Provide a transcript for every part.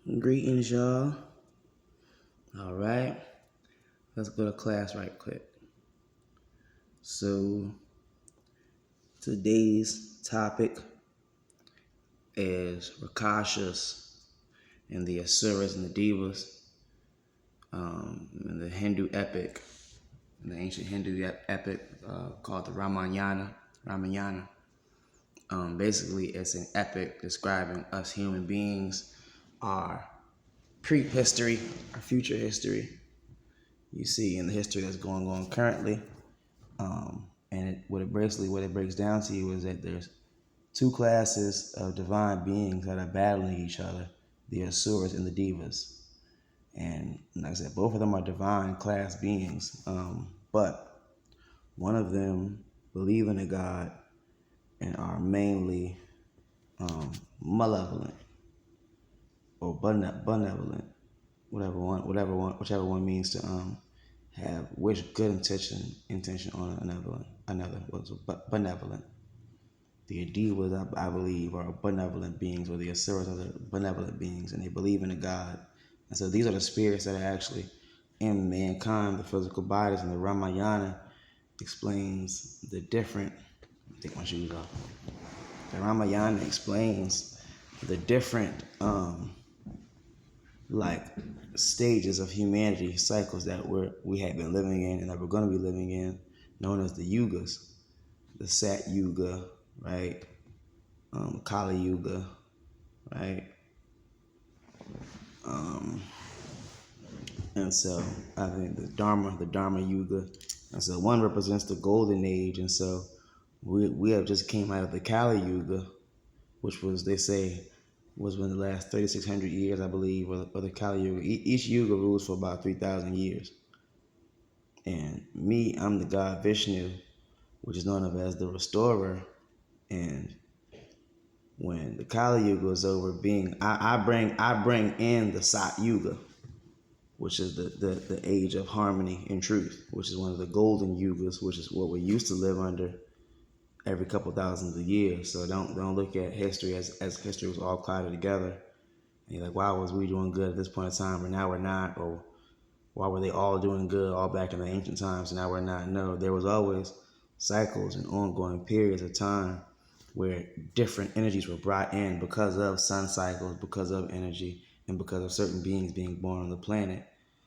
Greetings, y'all. All right, let's go to class right quick. So, today's topic is Rakshas and the Asuras and the Devas in the Hindu epic, in the ancient Hindu epic called the Ramayana. Basically, it's an epic describing us human beings, our prehistory, our future history. You see in the history that's going on currently. And what it breaks down to you is that there's two classes of divine beings that are battling each other, the Asuras and the Devas. And like I said, both of them are divine class beings. But one of them believe in a God and are mainly malevolent or benevolent, whichever one means to have wish good intention on another was benevolent. The Devas, I believe, are benevolent beings, or the Asuras are the benevolent beings, and they believe in a God. And so these are the spirits that are actually in mankind, the physical bodies, and the Ramayana explains the different. Take my shoes off. The Ramayana explains the different stages of humanity, cycles that we have been living in and that we're going to be living in, known as the yugas, the Sat Yuga, right? Kali Yuga, right? And so I think the Dharma Yuga, and so one represents the golden age, and so we have just came out of the Kali Yuga, which was, they say, was in the last 3,600 years, I believe, or the Kali Yuga. Each Yuga rules for about 3,000 years. And me, I'm the god Vishnu, which is known of as the restorer. And when the Kali Yuga is over, I bring in the Sat Yuga, which is the age of harmony and truth, which is one of the golden yugas, which is what we used to live under every couple thousands of years. So don't look at history as history was all clouded together. And you're like, why was we doing good at this point in time, and now we're not? Or why were they all doing good all back in the ancient times, and now we're not? No, there was always cycles and ongoing periods of time where different energies were brought in because of sun cycles, because of energy, and because of certain beings being born on the planet.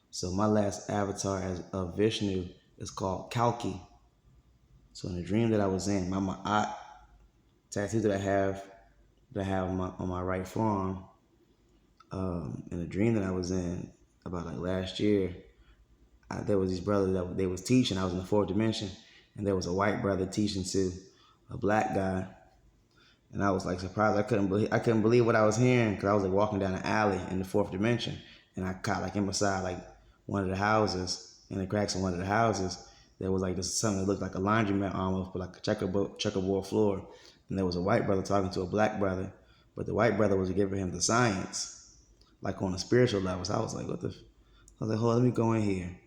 So my last avatar of Vishnu is called Kalki. So in the dream that I was in, my Ma'at tattoo that I have on my right forearm, in a dream that I was in about like last year, there was these brothers that they was teaching. I was in the fourth dimension, and there was a white brother teaching to a black guy, and I was like surprised. I couldn't believe what I was hearing, because I was like walking down an alley in the fourth dimension, and I caught like in beside like one of the houses, in the cracks in one of the houses, there was like this something that looked like a laundromat almost, but like a checkerboard floor, and there was a white brother talking to a black brother, but the white brother was giving him the science, like on a spiritual level. So I was like, I was like, hold on, let me go in here.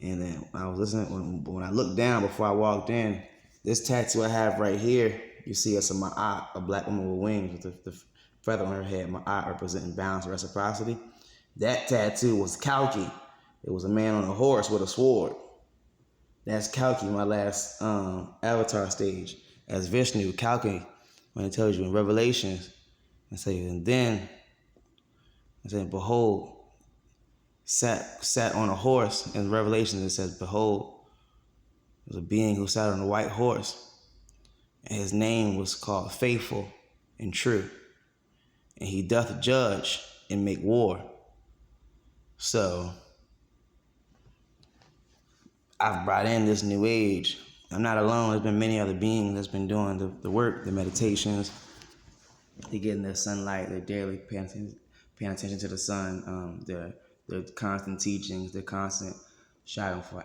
And then I was listening, when I looked down before I walked in, this tattoo I have right here, you see it's a Ma'at, a black woman with wings with the feather on her head, Ma'at representing balance and reciprocity. That tattoo was Kalki. It was a man on a horse with a sword. That's Kalki, my last avatar stage as Vishnu. Kalki, when it tells you in Revelations, and then behold, sat on a horse. In Revelation it says, behold, there was a being who sat on a white horse, and his name was called Faithful and True, and he doth judge and make war. So I've brought in this new age. I'm not alone. There's been many other beings that's been doing the work, the meditations. They're getting their sunlight. They're daily paying attention to the sun. Their constant teachings. Their constant striving for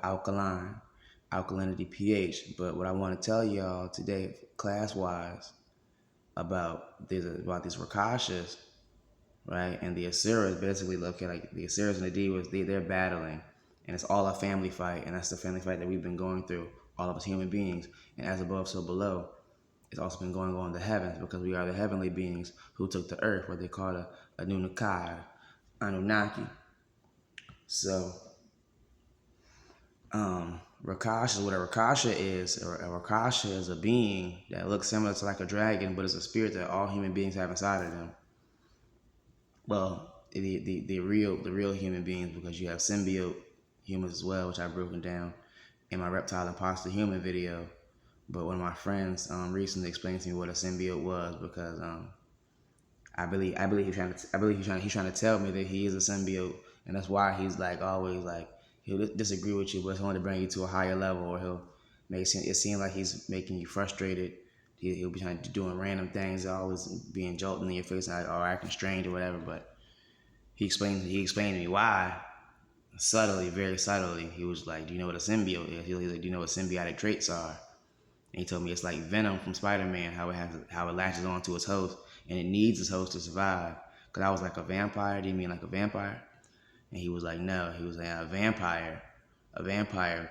alkalinity, pH. But what I want to tell y'all today, class-wise, about these Rakshas, right, and the Asuras, basically look at like the Asuras and the Devas. They're battling, and it's all a family fight, and that's the family fight that we've been going through, all of us human beings. And as above, so below. It's also been going on in the heavens, because we are the heavenly beings who took the earth, what they call a new Nakai, Anunnaki. So, Rakasha, what a Rakasha is, or a Rakasha is a being that looks similar to like a dragon, but it's a spirit that all human beings have inside of them. Well, the real human beings, because you have symbiote humans as well, which I've broken down in my reptile imposter human video. But one of my friends recently explained to me what a symbiote was, because I believe he's trying to tell me that he is a symbiote, and that's why he's like always like he'll disagree with you, but he's only to bring you to a higher level, or he'll make it seem like he's making you frustrated. He'll be trying to doing random things, always being jolting in your face, like, or acting strange or whatever. But he explained to me why subtly, very subtly. He was like, "Do you know what a symbiote is?" He was like, "Do you know what symbiotic traits are?" And he told me it's like Venom from Spider-Man, how it latches onto its host, and it needs its host to survive. Cause I was like, a vampire? Do you mean like a vampire? And he was like, no. He was like, a vampire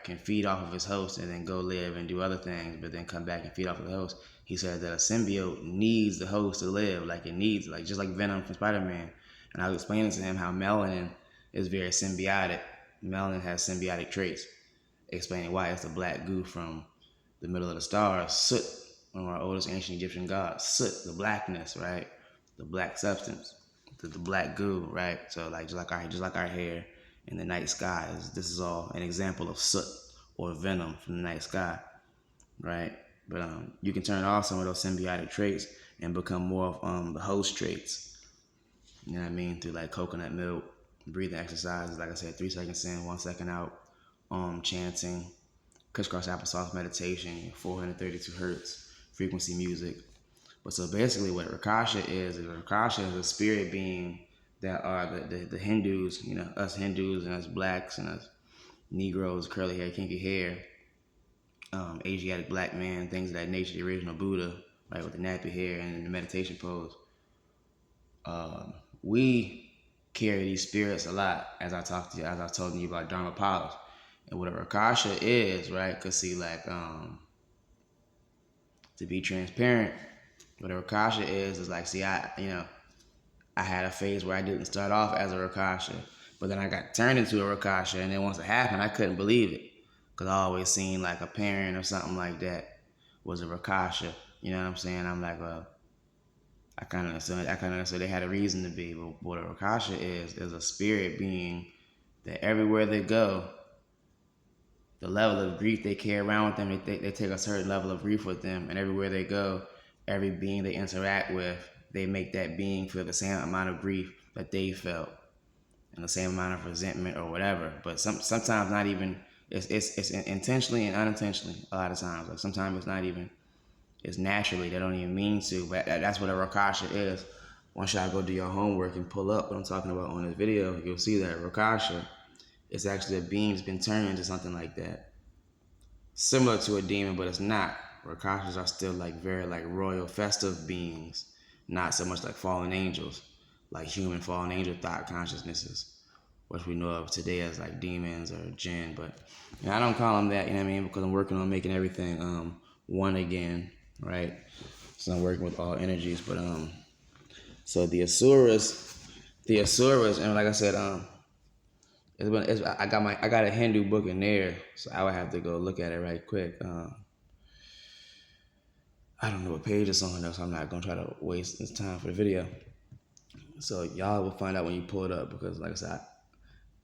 can feed off of his host and then go live and do other things, but then come back and feed off of the host. He said that a symbiote needs the host to live, like it needs, like just like Venom from Spider-Man. And I was explaining to him how melanin is very symbiotic. Melanin has symbiotic traits, explaining why it's the black goo from the middle of the stars. Soot, one of our oldest ancient Egyptian gods. Soot, the blackness, right? The black substance, the black goo, right? So like just like our hair in the night sky. This is all an example of soot or venom from the night sky, right? But you can turn off some of those symbiotic traits and become more of the host traits. You know what I mean? Through like coconut milk, breathing exercises, like I said, 3 seconds in, 1 second out, chanting, crisscross applesauce meditation, 432 hertz frequency music. But so basically, what Rakasha is Rakasha is a spirit being that are the Hindus, you know, us Hindus and us blacks and us Negroes, curly hair, kinky hair, Asiatic black man, things of that nature, the original Buddha, right, with the nappy hair and the meditation pose. We carry these spirits a lot, as I told you about Dharma Palas. And what a Rakasha is, right? Because see, like, to be transparent, what a Rakasha is like, see, I had a phase where I didn't start off as a Rakasha, but then I got turned into a Rakasha, and then once it happened, I couldn't believe it, because I always seen like a parent or something like that was a Rakasha. You know what I'm saying? I'm like, well, I kind of understood they had a reason to be, but what a Rakasha is a spirit being that everywhere they go, the level of grief they carry around with them, they take a certain level of grief with them, and everywhere they go, every being they interact with, they make that being feel the same amount of grief that they felt, and the same amount of resentment or whatever. But sometimes not even, it's intentionally and unintentionally a lot of times. Like sometimes it's not even, it's naturally, they don't even mean to, but that's what a Rakasha is. Once y'all go do your homework and pull up what I'm talking about on this video, you'll see that Rakasha is actually a being that's been turned into something like that. Similar to a demon, but it's not. Rakashas are still like very like royal festive beings, not so much like fallen angels, like human fallen angel thought consciousnesses, which we know of today as like demons or jinn. But you know, I don't call them that, you know what I mean, because I'm working on making everything one again, right? So I'm working with all energies. But so the Asuras, and like I said, I got a Hindu book in there, so I would have to go look at it right quick. I don't know what page it's on though, so I'm not gonna try to waste this time for the video. So y'all will find out when you pull it up, because like I said,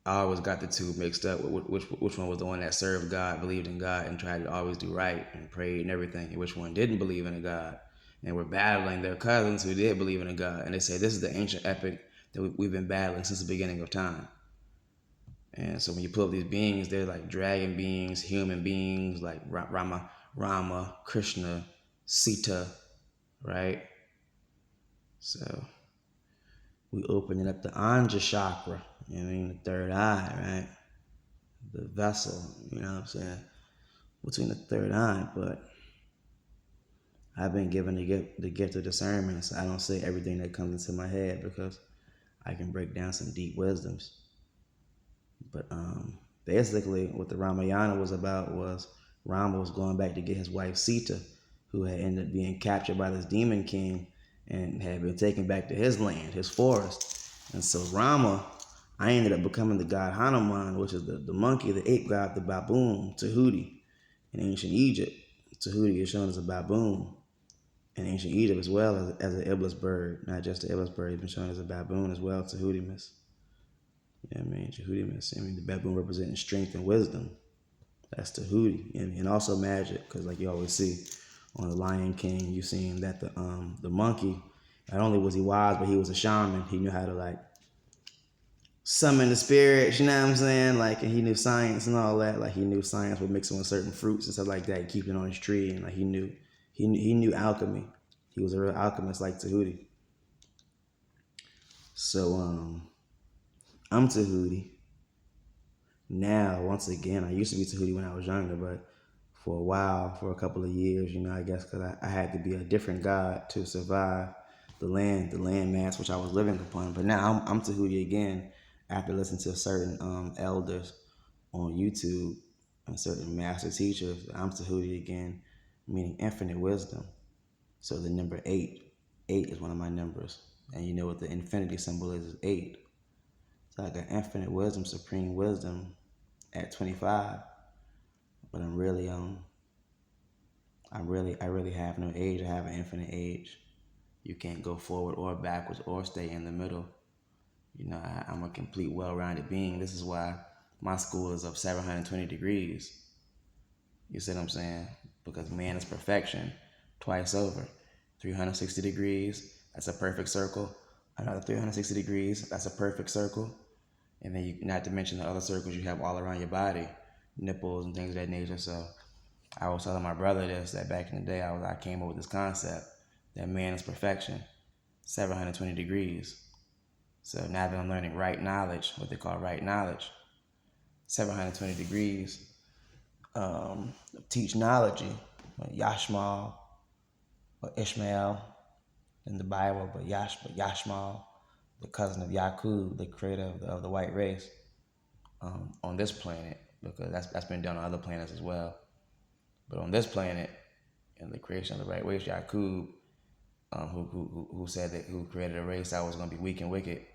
I always got the two mixed up. Which one was the one that served God, believed in God, and tried to always do right and prayed and everything, and which one didn't believe in a God and were battling their cousins who did believe in a God. And they say this is the ancient epic that we've been battling since the beginning of time. And so when you pull up these beings, they're like dragon beings, human beings, like Rama, Krishna, Sita, right? So we opening up the Anja chakra, you know what I mean, the third eye, right? The vessel, you know what I'm saying? Between the third eye, but I've been given the gift of discernment, so I don't say everything that comes into my head, because I can break down some deep wisdoms. But basically, what the Ramayana was about was Rama was going back to get his wife Sita, who had ended up being captured by this demon king and had been taken back to his land, his forest. And so Rama I ended up becoming the god Hanuman, which is the monkey, the ape god, the baboon, Tahuti. In ancient Egypt, Tahuti is shown as a baboon. In ancient Egypt as well as an iblis bird, not just the iblis bird, he's been shown as a baboon as well, Tahutimus. Yeah, I mean, Tahutimus. I mean, the baboon representing strength and wisdom. That's Tahuti, and also magic, because like you always see on the Lion King, you seen that the monkey, not only was he wise, but he was a shaman. He knew how to like summon the spirits, you know what I'm saying? Like, and he knew science and all that. Like, he knew science with mixing with certain fruits and stuff like that, keeping it on his tree, and like he knew alchemy. He was a real alchemist like Tahuti. So I'm Tahuti now. Once again, I used to be Tahuti when I was younger, but for a while, for a couple of years, I guess because I had to be a different god to survive the land mass which I was living upon. But now I'm Tahuti again after listening to certain elders on YouTube and certain master teachers. I'm Tahuti again, meaning infinite wisdom. So the number 8 is one of my numbers. And you know what the infinity symbol is 8. So I got infinite wisdom, supreme wisdom at 25. But I really have no age. I have an infinite age. You can't go forward or backwards or stay in the middle. I'm a complete, well-rounded being. This is why my school is up 720 degrees. You see what I'm saying? Because man is perfection twice over. 360 degrees, that's a perfect circle. Another 360 degrees, that's a perfect circle. And then not to mention the other circles you have all around your body, nipples and things of that nature. So I was telling my brother this, that back in the day I came up with this concept that man is perfection, 720 degrees. So now that I'm learning right knowledge, what they call right knowledge, 720 degrees, teach knowledge, Yashmal or Ishmael in the Bible, but Yashmal, the cousin of Yakub, the creator of the white race, on this planet, because that's been done on other planets as well. But on this planet, in the creation of the white race, Yakub, who said that who created a race that was going to be weak and wicked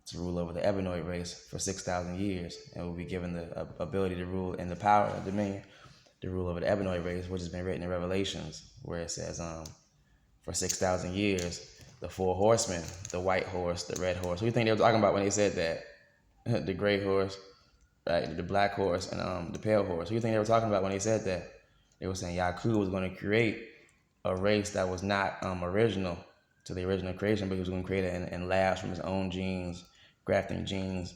to rule over the Ebenoid race for 6,000 years, and will be given the ability to rule and the power and dominion to rule over the Ebenoid race, which has been written in Revelations, where it says, for 6,000 years, the 4 horsemen, the white horse, the red horse. Who do you think they were talking about when they said that? The gray horse, right? The black horse, and the pale horse. Who do you think they were talking about when they said that? They were saying Yakub was going to create a race that was not original to the original creation, but he was going to create it in labs from his own genes, grafting genes,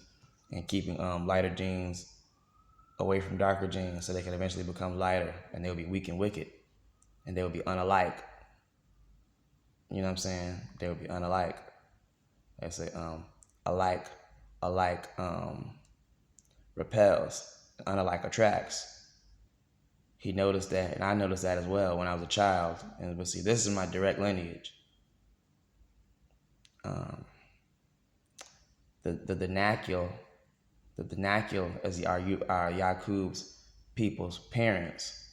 and keeping lighter genes away from darker genes so they can eventually become lighter, and they'll be weak and wicked, and they'll be unalike. You know what I'm saying? They will be unalike. They say alike repels, unalike attracts. He noticed that, and I noticed that as well when I was a child. And but see, this is my direct lineage. The Denakil is our Yaqub's people's parents.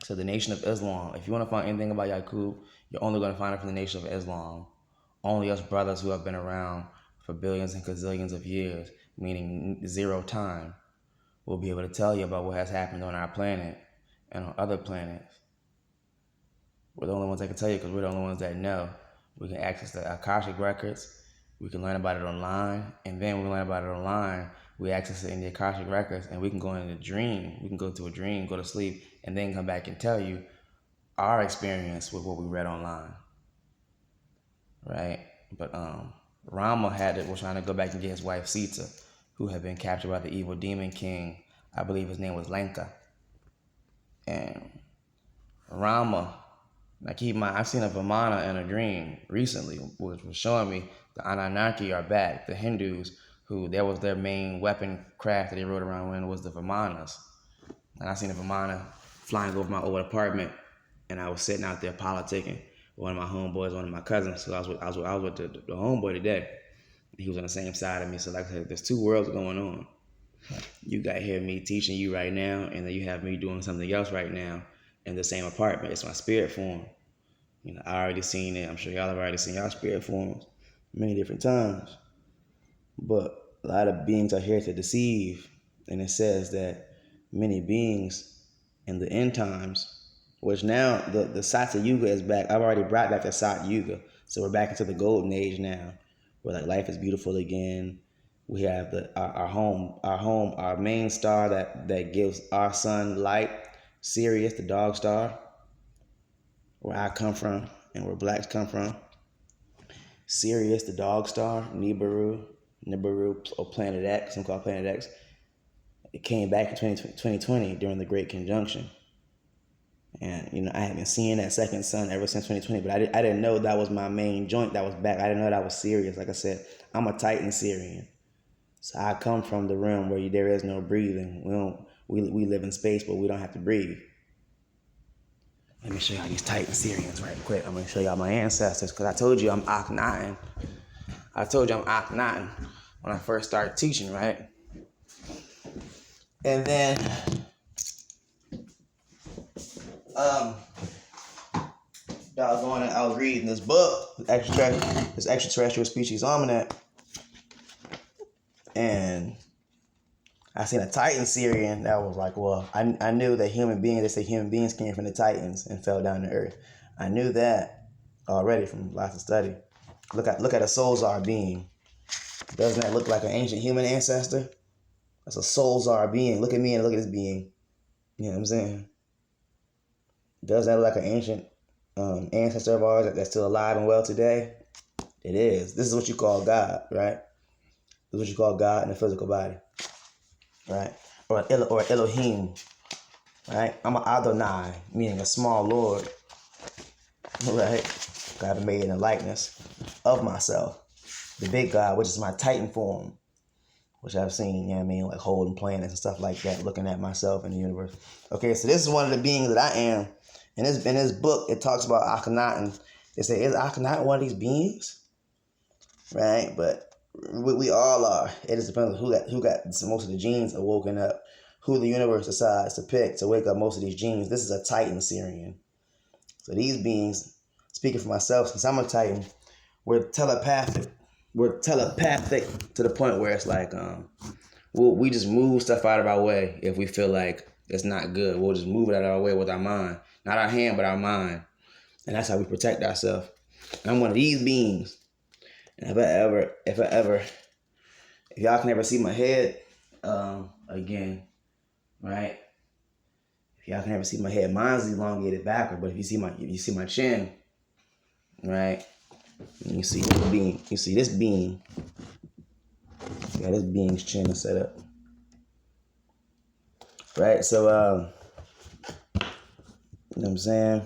So the Nation of Islam, if you want to find anything about Yaqub, you're only going to find it from the Nation of Islam. Only us brothers who have been around for billions and gazillions of years, meaning zero time, will be able to tell you about what has happened on our planet and on other planets. We're the only ones that can tell you because we're the only ones that know. We can access the Akashic records. We can learn about it online. And then when we learn about it online, we access it in the Akashic records, and we can go in a dream. We can go to a dream, go to sleep, and then come back and tell you our experience with what we read online. Right? But Rama was trying to go back and get his wife Sita, who had been captured by the evil demon king. I believe his name was Lanka. And Rama, now keep in mind, I've seen a Vimana in a dream recently, which was showing me the Anunnaki are back. The Hindus, who that was their main weapon craft that they rode around with, was the Vimanas. And I seen a Vimana flying over my old apartment, and I was sitting out there politicking with one of my homeboys, one of my cousins. So I was with the homeboy today. He was on the same side of me. So like I said, there's 2 worlds going on. You got here me teaching you right now, and then you have me doing something else right now in the same apartment. It's my spirit form. I already seen it. I'm sure y'all have already seen y'all spirit forms many different times. But a lot of beings are here to deceive. And it says that many beings in the end times, which now the Satya Yuga is back. I've already brought back the Satya Yuga. So we're back into the golden age now, where like life is beautiful again. We have our main star that gives our sun light, Sirius, the dog star, where I come from and where blacks come from. Sirius, the dog star, Nibiru, or Planet X, some call Planet X. It came back in 2020 during the Great Conjunction. And, I have been seeing that second sun ever since 2020, but I didn't know that was my main joint that was back. I didn't know that was Sirius. Like I said, I'm a Titan Syrian. So I come from the realm where there is no breathing. We live in space, but we don't have to breathe. Let me show y'all these Titan Syrians right quick. I'm going to show y'all my ancestors, because I told you I'm Akhenaten. I told you I'm Akhenaten when I first started teaching, right? And then, I was reading this book, this Extraterrestrial Species Almanac, and I seen a Titan Syrian that was like, well, I knew that they say human beings came from the Titans and fell down to earth. I knew that already from lots of study. Look at a Soulzar being. Doesn't that look like an ancient human ancestor? That's a Soulzar being. Look at me and look at this being. You know what I'm saying? Doesn't that look like an ancient ancestor of ours that's still alive and well today? It is. This is what you call God, right? This is what you call God in the physical body, right? Or Elohim, right? I'm an Adonai, meaning a small Lord, right? God made in the likeness of myself. The big God, which is my Titan form, which I've seen, like holding planets and stuff like that, looking at myself in the universe. Okay, so this is one of the beings that I am. In this book, it talks about Akhenaten. They say, is Akhenaten one of these beings? Right? But we all are. It just depends on who got most of the genes awoken up, who the universe decides to pick to wake up most of these genes. This is a Titan Syrian. So these beings, speaking for myself, since I'm a Titan, we're telepathic. We're telepathic to the point where it's like we just move stuff out of our way if we feel like it's not good. We'll just move it out of our way with our mind. Not our hand, but our mind. And that's how we protect ourselves. And I'm one of these beings. And if y'all can ever see my head again, right? If y'all can ever see my head, mine's elongated backward, but if you see my chin, right? And you see this being. You see this being. Yeah, this being's chin is set up. Right? So you know what I'm saying?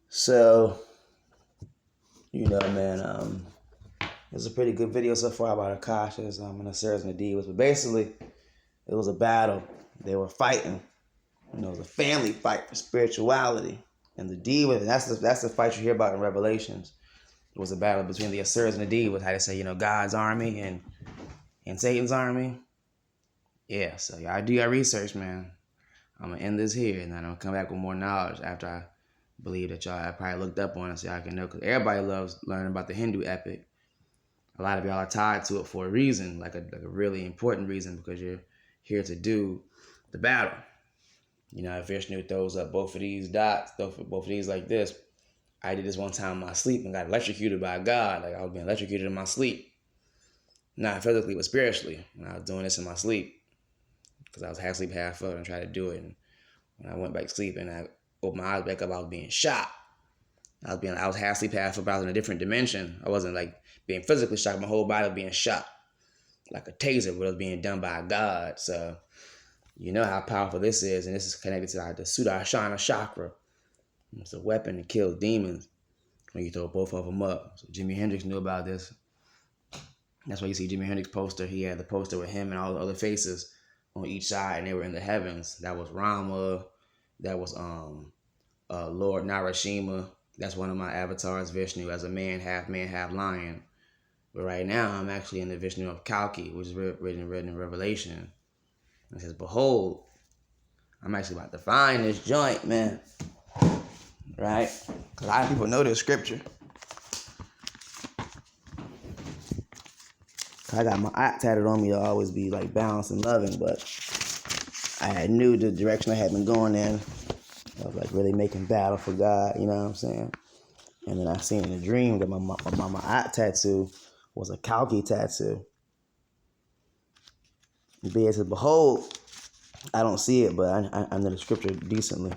So, man, it's a pretty good video so far about Akasha's and Osiris and the Divas. But basically, it was a battle. They were fighting. It was a family fight for spirituality. And the Divas, and that's the fight you hear about in Revelations. It was a battle between the Osiris and the Divas, how they say, God's army and Satan's army. Yeah, so y'all do your research, man. I'm going to end this here, and then I'm going to come back with more knowledge after I believe that y'all have probably looked up on it so y'all can know, because everybody loves learning about the Hindu epic. A lot of y'all are tied to it for a reason, like a really important reason, because you're here to do the battle. If Vishnu throws up both of these dots, both of these like this, I did this one time in my sleep and got electrocuted by God. Like I was being electrocuted in my sleep. Not physically, but spiritually. When I was doing this in my sleep. Because I was half asleep, half up, and tried to do it. And when I went back to sleep and I opened my eyes back up, I was being shot. I was half asleep, half up. I was in a different dimension. I wasn't like being physically shot. My whole body was being shot. Like a taser, but it was being done by God. So, you know how powerful this is. And this is connected to the Sudarshana chakra. It's a weapon to kill demons when you throw both of them up. So Jimi Hendrix knew about this. That's why you see Jimi Hendrix poster. He had the poster with him and all the other faces on each side, and they were in the heavens. That was Rama. That was Lord Narashima. That's one of my avatars, Vishnu, as a man, half lion. But right now, I'm actually in the Vishnu of Kalki, which is written in Revelation. It says, behold, I'm actually about to find this joint, man. Right? Because a lot of people know this scripture. I got my eye tatted on me to always be like balanced and loving, but I knew the direction I had been going in. I was like really making battle for God, you know what I'm saying? And then I seen in a dream that my eye tattoo was a Kalki tattoo. And B says, behold, I don't see it, but I know the scripture decently.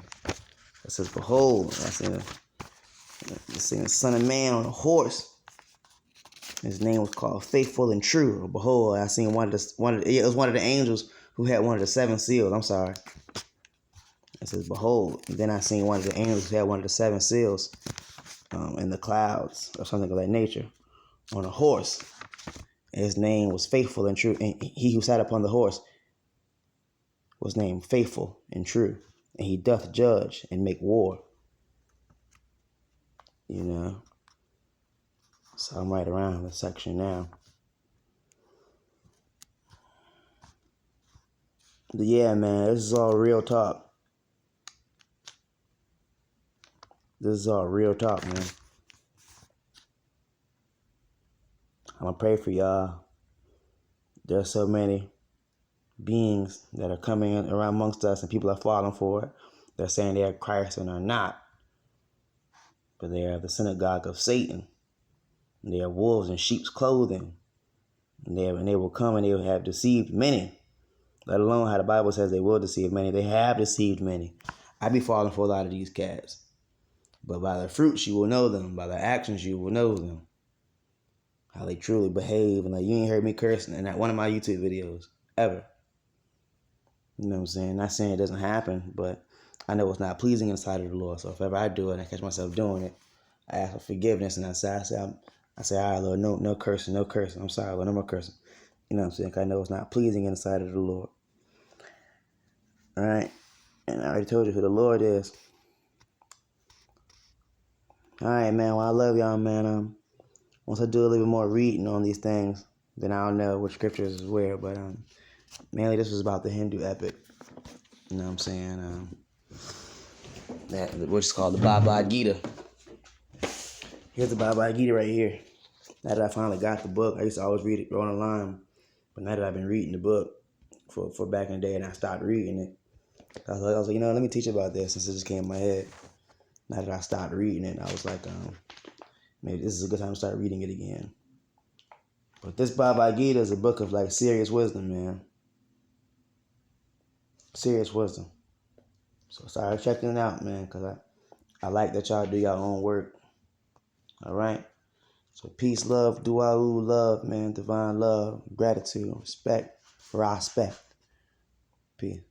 It says, behold, I seen a son of man on a horse. His name was called Faithful and True. Behold, I seen it was one of the angels who had one of the 7 seals. I'm sorry. It says, behold. And then I seen one of the angels who had one of the 7 seals in the clouds or something of that nature on a horse. And his name was Faithful and True. And he who sat upon the horse was named Faithful and True. And he doth judge and make war. You know. So I'm right around the section now. But yeah, man, this is all real talk. This is all real talk, man. I'm gonna pray for y'all. There's so many beings that are coming around amongst us, and people are falling for it. They're saying they are Christ and are not. But they are the synagogue of Satan. And they are wolves in sheep's clothing. And they will come and they will have deceived many. Let alone how the Bible says they will deceive many. They have deceived many. I be falling for a lot of these cats. But by their fruits you will know them. By their actions you will know them. How they truly behave. And like, you ain't heard me cursing in not one of my YouTube videos. Ever. You know what I'm saying? Not saying it doesn't happen, but I know it's not pleasing in the sight of the Lord. So if ever I do it and I catch myself doing it, I ask for forgiveness. And I say, all right, Lord, no cursing, no cursing. I'm sorry, Lord, no more cursing. You know what I'm saying? 'Cause I know it's not pleasing in the sight of the Lord. All right? And I already told you who the Lord is. All right, man. Well, I love y'all, man. Once I do a little bit more reading on these things, then I'll know which scriptures is where. But mainly this was about the Hindu epic. You know what I'm saying? Which is called the Bhagavad Gita. Here's the Bhagavad Gita right here. Now that I finally got the book, I used to always read it on the line. But now that I've been reading the book for back in the day and I stopped reading it, I was like, you know, let me teach you about this since it just came in my head. Now that I stopped reading it, I was like, maybe this is a good time to start reading it again. But this Bhagavad Gita is a book of like serious wisdom, man. Serious wisdom. So start checking it out, man, because I like that y'all do your own work. All right? So peace, love, duau, love, man, divine love, gratitude, respect, respect. Peace.